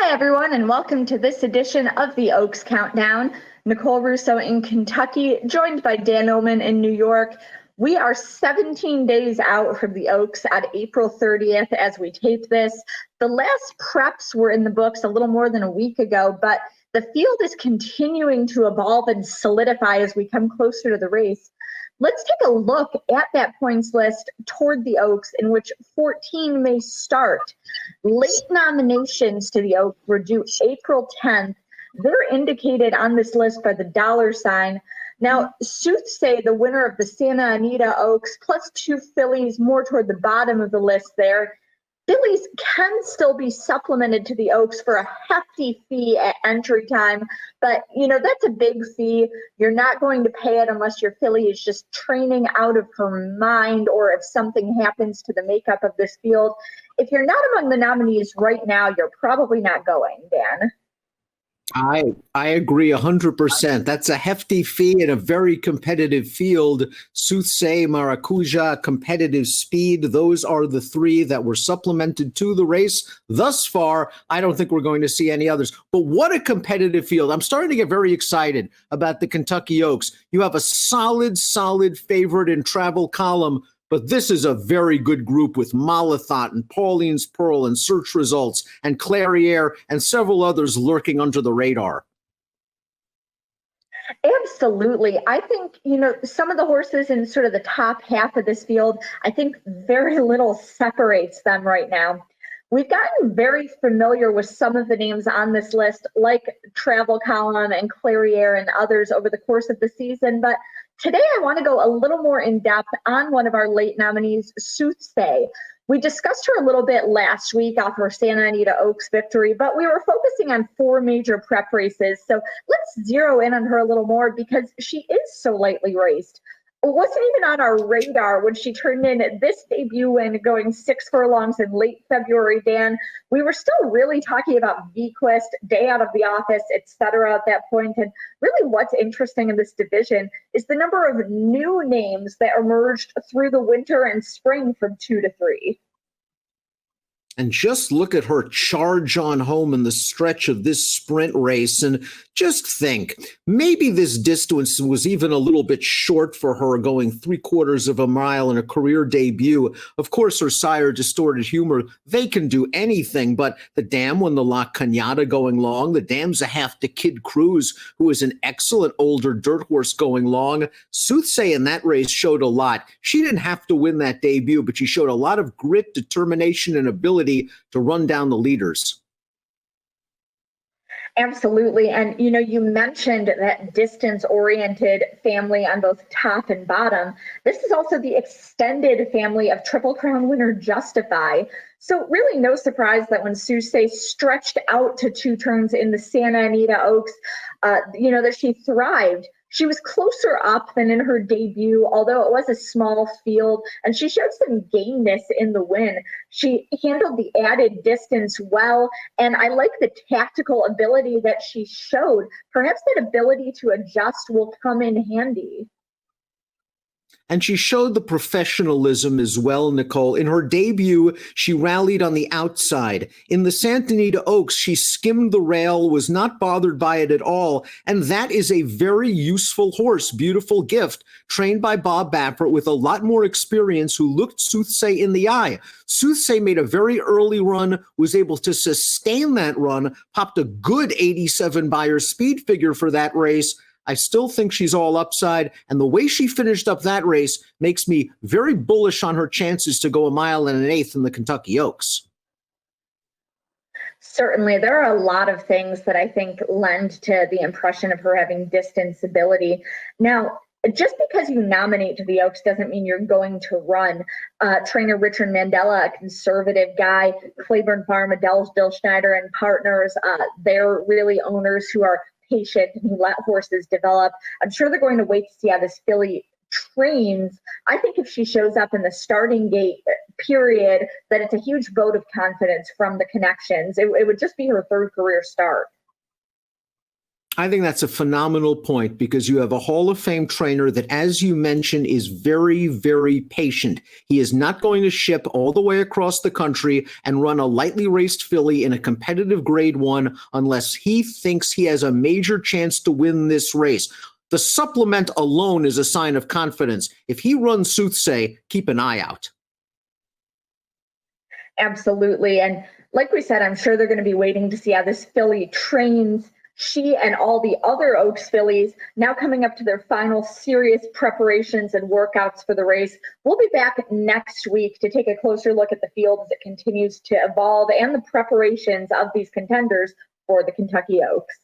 Hi, everyone, and welcome to this edition of the Oaks Countdown. Nicole Russo in Kentucky, joined by Dan Illman in New York. We are 17 days out from the Oaks at April 30th as we tape this. The last preps were in the books a little more than a week ago, but the field is continuing to evolve and solidify as we come closer to the race. Let's take a look at that points list toward the Oaks, in which 14 may start. Late nominations to the Oaks were due April 10th. They're indicated on this list by the $sign. Now, Soothsay, the winner of the Santa Anita Oaks, plus two fillies more toward the bottom of the list there. Fillies can still be supplemented to the Oaks for a hefty fee at entry time, but that's a big fee. You're not going to pay it unless your filly is just training out of her mind or if something happens to the makeup of this field. If you're not among the nominees right now, you're probably not going, Dan. I agree 100%. That's a hefty fee in a very competitive field. Soothsay, Maracuja, Competitive Speed, those are the three that were supplemented to the race. Thus far, I don't think we're going to see any others. But what a competitive field. I'm starting to get very excited about the Kentucky Oaks. You have a solid favorite in Travel Column, but this is a very good group with Malathot and Pauline's Pearl and Search Results and Clairiere and several others lurking under the radar. Absolutely. I think, some of the horses in sort of the top half of this field, I think very little separates them right now. We've gotten very familiar with some of the names on this list, like Travel Column and Clairiere and others over the course of the season, but today I want to go a little more in depth on one of our late nominees, Soothsay. We discussed her a little bit last week off her Santa Anita Oaks victory, but we were focusing on four major prep races. So let's zero in on her a little more because she is so lightly raced. It wasn't even on our radar when she turned in this debut win going 6 furlongs in late February, Dan. We were still really talking about VQuest, day out of the office, etc. at that point. And really what's interesting in this division is the number of new names that emerged through the winter and spring from 2 to 3. And just look at her charge on home in the stretch of this sprint race and just think, maybe this distance was even a little bit short for her going 3/4 of a mile in a career debut. Of course, her sire, Distorted Humor, they can do anything, but the dam won the La Cañada going long. The dam's a half to Kid Cruz, who is an excellent older dirt horse going long. Soothsay in that race showed a lot. She didn't have to win that debut, but she showed a lot of grit, determination, and ability to run down the leaders. Absolutely. And, you mentioned that distance-oriented family on both top and bottom. This is also the extended family of Triple Crown winner Justify. So really no surprise that when Soothsay stretched out to 2 turns in the Santa Anita Oaks, that she thrived. She was closer up than in her debut, although it was a small field, and she showed some gameness in the win. She handled the added distance well, and I like the tactical ability that she showed. Perhaps that ability to adjust will come in handy. And she showed the professionalism as well, Nicole. In her debut, she rallied on the outside. In the Santa Anita Oaks, she skimmed the rail, was not bothered by it at all. And that is a very useful horse, beautiful gift, trained by Bob Baffert with a lot more experience, who looked Soothsay in the eye. Soothsay made a very early run, was able to sustain that run, popped a good 87 Beyer speed figure for that race. I still think she's all upside, and the way she finished up that race makes me very bullish on her chances to go 1 1/8 in the Kentucky Oaks. Certainly. There are a lot of things that I think lend to the impression of her having distance ability. Now, just because you nominate to the Oaks doesn't mean you're going to run. Trainer Richard Mandela, a conservative guy, Claiborne Farm, Adele Bill Schneider and partners, they're really owners who are patient and who let horses develop. I'm sure they're going to wait to see how this filly trains. I think if she shows up in the starting gate period, that it's a huge vote of confidence from the connections. It would just be her 3rd career start. I think that's a phenomenal point because you have a Hall of Fame trainer that, as you mentioned, is very, very patient. He is not going to ship all the way across the country and run a lightly raced filly in a competitive grade one unless he thinks he has a major chance to win this race. The supplement alone is a sign of confidence. If he runs Soothsay, keep an eye out. Absolutely. And like we said, I'm sure they're going to be waiting to see how this filly trains. She and all the other Oaks fillies now coming up to their final serious preparations and workouts for the race. We'll be back next week to take a closer look at the field as it continues to evolve and the preparations of these contenders for the Kentucky Oaks.